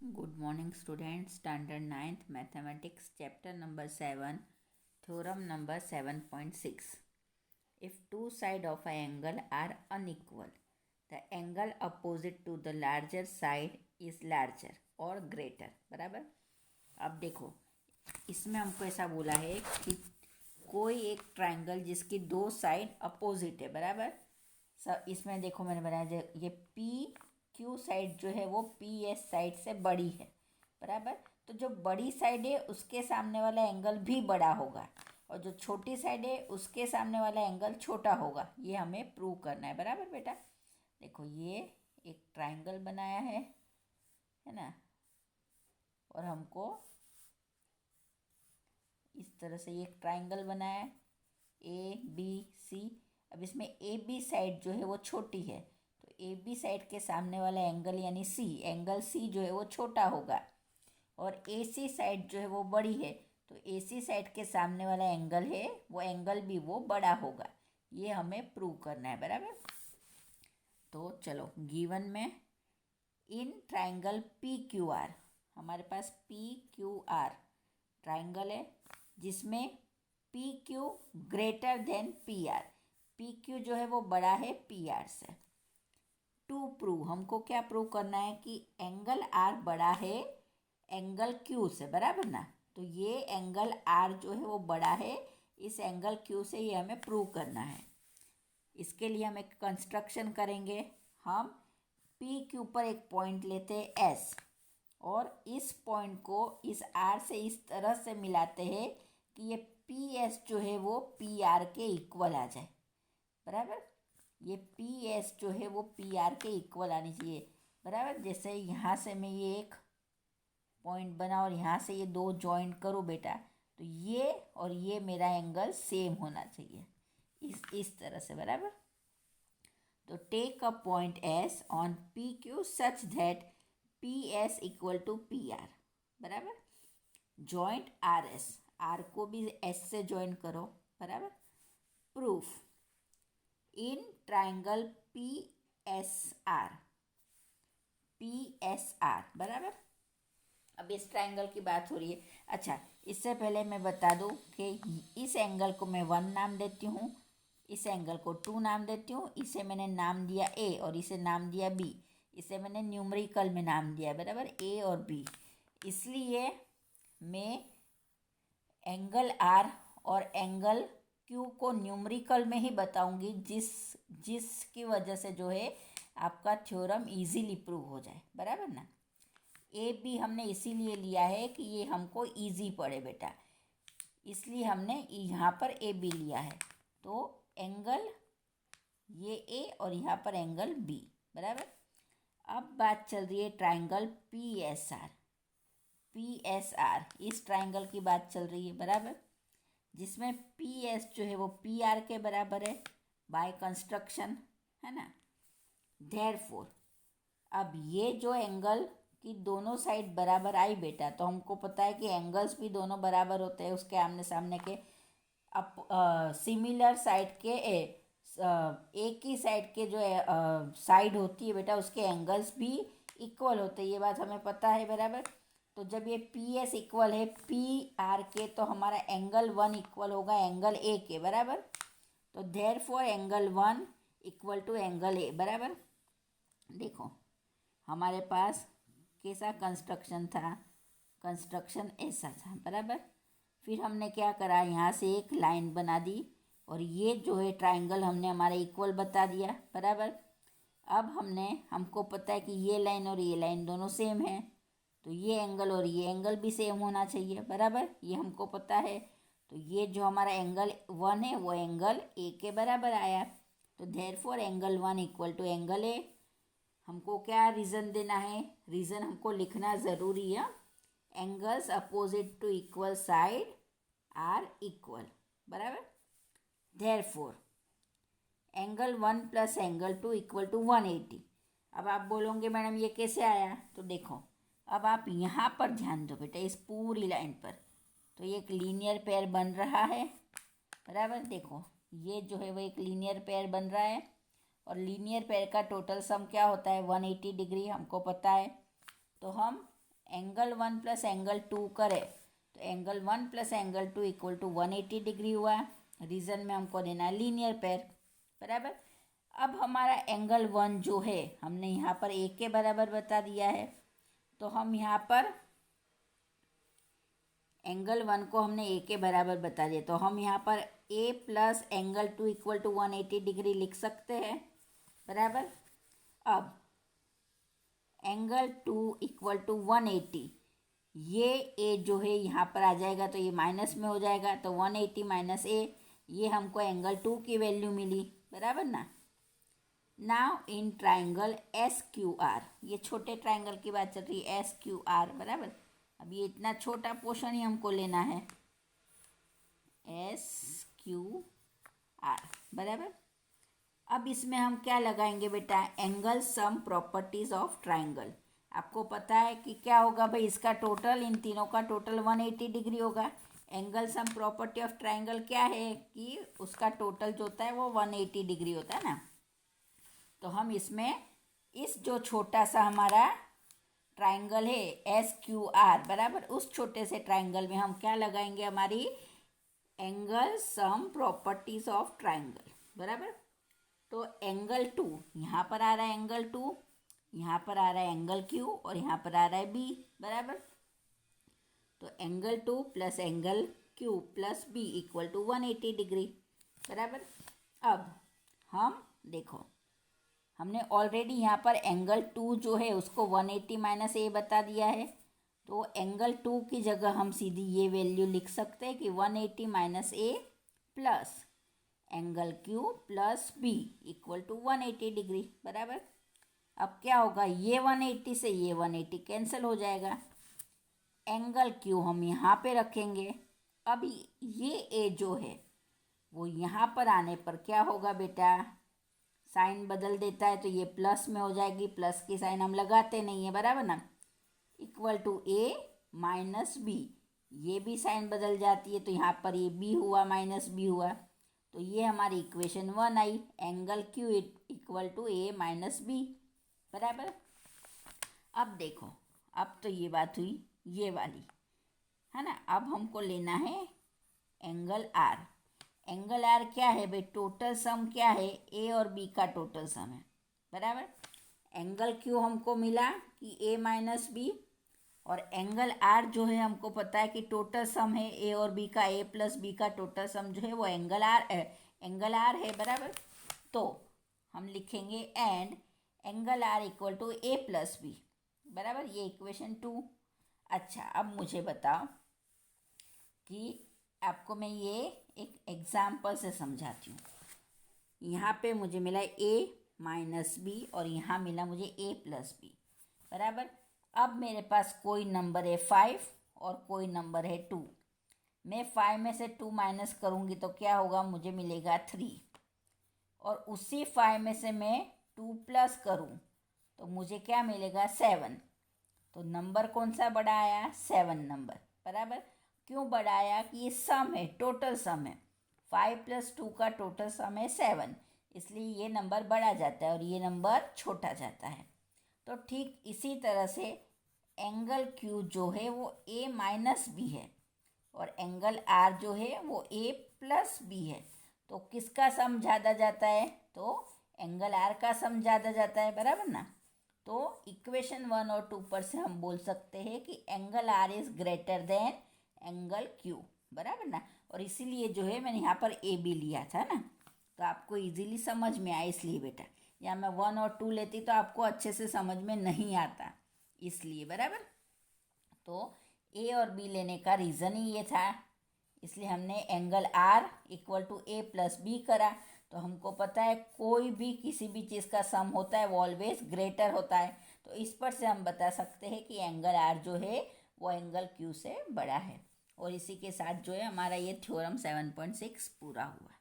Good morning, students. Standard 9th Mathematics, chapter number 7, theorem number 7.6. If two sides of an angle are unequal, the angle opposite to the larger side is larger or greater. बराबर. अब देखो, इसमें हमको ऐसा बोला है कि कोई एक ट्रायंगल जिसकी दो साइड अपोजिट है. बराबर. सब इसमें देखो मैंने बनाया ये पी क्यू साइड जो है वो पी एस साइड से बड़ी है. बराबर. तो जो बड़ी साइड है उसके सामने वाला एंगल भी बड़ा होगा और जो छोटी साइड है उसके सामने वाला एंगल छोटा होगा. ये हमें प्रूव करना है. बराबर बेटा. देखो ये एक ट्रायंगल बनाया है ना, और हमको इस तरह से ये एक ट्रायंगल बनाया है ए बी सी. अब इसमें ए बी साइड जो है वो छोटी है, तो ए बी साइड के सामने वाला एंगल यानी सी, एंगल सी जो है वो छोटा होगा, और ए सी साइड जो है वो बड़ी है, तो ए सी साइड के सामने वाला एंगल है वो एंगल भी वो बड़ा होगा. ये हमें प्रूव करना है. बराबर. तो चलो, गिवन में इन ट्राइंगल पी क्यू आर, हमारे पास पी क्यू आर ट्राइंगल है जिसमें P Q greater than P R. P Q जो है वो बड़ा है पी आर से. टू प्रूव, हमको क्या प्रूव करना है कि एंगल आर बड़ा है एंगल क्यू से. बराबर ना. तो ये एंगल आर जो है वो बड़ा है इस एंगल क्यू से, ये हमें प्रूव करना है. इसके लिए हम एक कंस्ट्रक्शन करेंगे. हम पी क्यू पर एक पॉइंट लेते हैं एस, और इस पॉइंट को इस आर से इस तरह से मिलाते हैं कि ये पी एस जो है वो पी आर के इक्वल आ जाए. बराबर. ये पी एस जो है वो पी आर के इक्वल आनी चाहिए. बराबर. जैसे यहाँ से मैं ये एक पॉइंट बना और यहाँ से ये दो जॉइंट करूँ बेटा, तो ये और ये मेरा एंगल सेम होना चाहिए इस तरह से. बराबर. तो take a point S on P Q such that P S equal to P R. बराबर. जॉइंट आर एस, आर को भी एस से ज्वाइन करो. बराबर. Proof in triangle P S R, P S R. बराबर. अब इस ट्राइंगल की बात हो रही है. अच्छा, इससे पहले मैं बता दूं कि इस एंगल को मैं 1 नाम देती हूँ, इस एंगल को 2 नाम देती हूँ, इसे मैंने नाम दिया ए और इसे नाम दिया बी. इसे मैंने न्यूमेरिकल में नाम दिया. बराबर. ए और बी. इसलिए मैं एंगल आर और एंगल क्यू को न्यूमेरिकल में ही बताऊंगी, जिसकी वजह से जो है आपका थ्योरम इजीली प्रूव हो जाए. बराबर ना. ए बी हमने इसीलिए लिया है कि ये हमको इजी पड़े बेटा, इसलिए हमने यहाँ पर ए बी लिया है. तो एंगल ये ए और यहाँ पर एंगल बी. बराबर. अब बात चल रही है triangle P S R. P S are इस ट्राइंगल की बात चल रही है. बराबर. जिसमें पी एस जो है वो पी आर के बराबर है बाय कंस्ट्रक्शन, है ना. देयरफॉर अब ये जो एंगल की दोनों साइड बराबर आई बेटा, तो हमको पता है कि एंगल्स भी दोनों बराबर होते हैं उसके आमने सामने के. अप सिमिलर साइड के एक ही साइड के जो साइड होती है बेटा उसके एंगल्स भी इक्वल होते हैं. ये बात हमें पता है. बराबर. तो जब ये पी एस इक्वल है पी आर के, तो हमारा एंगल 1 इक्वल होगा एंगल ए के. बराबर. तो therefore angle 1 equal to angle A. बराबर. देखो हमारे पास कैसा कंस्ट्रक्शन था, कंस्ट्रक्शन ऐसा था. बराबर. फिर हमने क्या करा, यहाँ से एक लाइन बना दी और ये जो है ट्राइंगल हमने हमारा इक्वल बता दिया. बराबर. अब हमको पता है कि ये लाइन और ये लाइन दोनों सेम है, तो ये एंगल और ये एंगल भी सेम होना चाहिए. बराबर. ये हमको पता है. तो ये जो हमारा एंगल 1 है वो एंगल ए के बराबर आया. तो therefore angle 1 equal to angle A. हमको क्या रीज़न देना है, रीज़न हमको लिखना ज़रूरी है. Angles opposite to equal side are equal. बराबर. Therefore angle 1 plus angle 2 equal to 180. अब आप बोलोगे मैडम ये कैसे आया, तो देखो अब आप यहाँ पर ध्यान दो बेटा इस पूरी लाइन पर. तो ये एक लीनियर पेयर बन रहा है. बराबर. देखो ये जो है वो एक लीनियर पेयर बन रहा है, और लीनियर पेयर का टोटल सम क्या होता है 180 डिग्री, हमको पता है. तो हम एंगल 1 प्लस एंगल 2 करे तो angle 1 plus angle 2 equal to 180 degree हुआ। रीजन में हमको देना है लीनियर पेयर, बराबर। अब हमारा एंगल 1 जो है हमने यहाँ पर ए के बराबर बता दिया है, तो हम यहाँ पर एंगल 1 को हमने ए के बराबर बता दिया, तो हम यहाँ पर A plus angle 2 equal to 180 degree लिख सकते हैं, बराबर। अब एंगल 2 इक्वल टू 180, ये ए जो है यहाँ पर आ जाएगा तो ये माइनस में हो जाएगा, तो 180 माइनस ए, ये हमको एंगल 2 की वैल्यू मिली, बराबर ना। Now in triangle S Q R, ये छोटे ट्राइंगल की बात चल रही है, एस क्यू आर, बराबर। अब ये इतना छोटा पोर्शन ही हमको लेना है, एस क्यू आर, बराबर। अब इसमें हम क्या लगाएंगे बेटा, angle sum properties of triangle. आपको पता है कि क्या होगा भाई, इसका टोटल, इन तीनों का टोटल 180 डिग्री होगा। Angle sum property of triangle क्या है कि उसका टोटल जो होता है वो 180 डिग्री होता है ना। तो हम इसमें इस जो छोटा सा हमारा ट्राइंगल है एस क्यू आर, बराबर, उस छोटे से ट्राइंगल में हम क्या लगाएंगे, हमारी angle sum properties of triangle, बराबर। तो एंगल 2 यहाँ पर आ रहा है, एंगल 2 यहाँ पर आ रहा है, एंगल क्यू, और यहाँ पर आ रहा है बी, बराबर। तो angle 2 plus angle Q plus B equal to 180 degree, बराबर। अब हम देखो, हमने ऑलरेडी यहाँ पर एंगल 2 जो है उसको 180 माइनस ए बता दिया है, तो एंगल 2 की जगह हम सीधी ये वैल्यू लिख सकते हैं कि 180 minus A plus angle Q plus B equal to 180 degree, बराबर। अब क्या होगा, ये 180 से ये 180 कैंसिल हो जाएगा, एंगल क्यू हम यहाँ पे रखेंगे। अब ये ए जो है वो यहाँ पर आने पर क्या होगा बेटा, साइन बदल देता है, तो ये प्लस में हो जाएगी, प्लस की साइन हम लगाते नहीं है, बराबर ना। Equal to A minus B, ये भी साइन बदल जाती है, तो यहाँ पर ये बी हुआ माइनस बी हुआ, तो ये हमारी इक्वेशन 1 आई, angle Q equal to A minus B, बराबर। अब देखो, अब तो ये बात हुई ये वाली, है ना। अब हमको लेना है एंगल आर। एंगल आर क्या है भाई, टोटल सम क्या है, ए और बी का टोटल सम है, बराबर। एंगल क्यू हमको मिला कि ए माइनस बी, और एंगल आर जो है हमको पता है कि टोटल सम है ए और बी का, ए प्लस बी का टोटल सम जो है वो एंगल आर है, बराबर। तो हम लिखेंगे and angle R equal to A plus B, बराबर, ये इक्वेशन 2। अच्छा, अब मुझे बताओ कि आपको मैं ये एक एग्जाम्पल से समझाती हूँ। यहाँ पे मुझे मिला ए माइनस बी और यहाँ मिला मुझे ए प्लस बी, बराबर। अब मेरे पास कोई नंबर है 5 और कोई नंबर है 2। मैं 5 में से 2 माइनस करूँगी तो क्या होगा, मुझे मिलेगा 3, और उसी 5 में से मैं 2 प्लस करूँ तो मुझे क्या मिलेगा, 7। तो नंबर कौन सा बड़ा आया, 7 नंबर, बराबर। क्यों बड़ा आया कि ये सम है, टोटल सम है, 5 प्लस 2 का टोटल सम है 7, इसलिए ये नंबर बड़ा जाता है और ये नंबर छोटा जाता है। तो ठीक इसी तरह से एंगल क्यू जो है वो ए माइनस बी है और एंगल आर जो है वो ए प्लस बी है। तो किसका सम ज़्यादा जाता है, तो एंगल आर का सम ज़्यादा जाता है, बराबर ना। तो इक्वेशन 1 और 2 पर से हम बोल सकते हैं कि angle R is greater than angle Q, बराबर ना। और इसीलिए जो है मैंने यहाँ पर ए बी लिया था ना, तो आपको इजीली समझ में आया, इसलिए बेटा। या मैं 1 और 2 लेती तो आपको अच्छे से समझ में नहीं आता, इसलिए, बराबर। तो ए और बी लेने का रीज़न ही ये था, इसलिए हमने angle R equal to A plus B करा। तो हमको पता है कोई भी किसी भी चीज़ का सम होता है वो ऑलवेज ग्रेटर होता है, तो इस पर से हम बता सकते हैं कि एंगल आर जो है वो एंगल क्यू से बड़ा है। और इसी के साथ जो है हमारा ये थ्योरम 7.6 पूरा हुआ।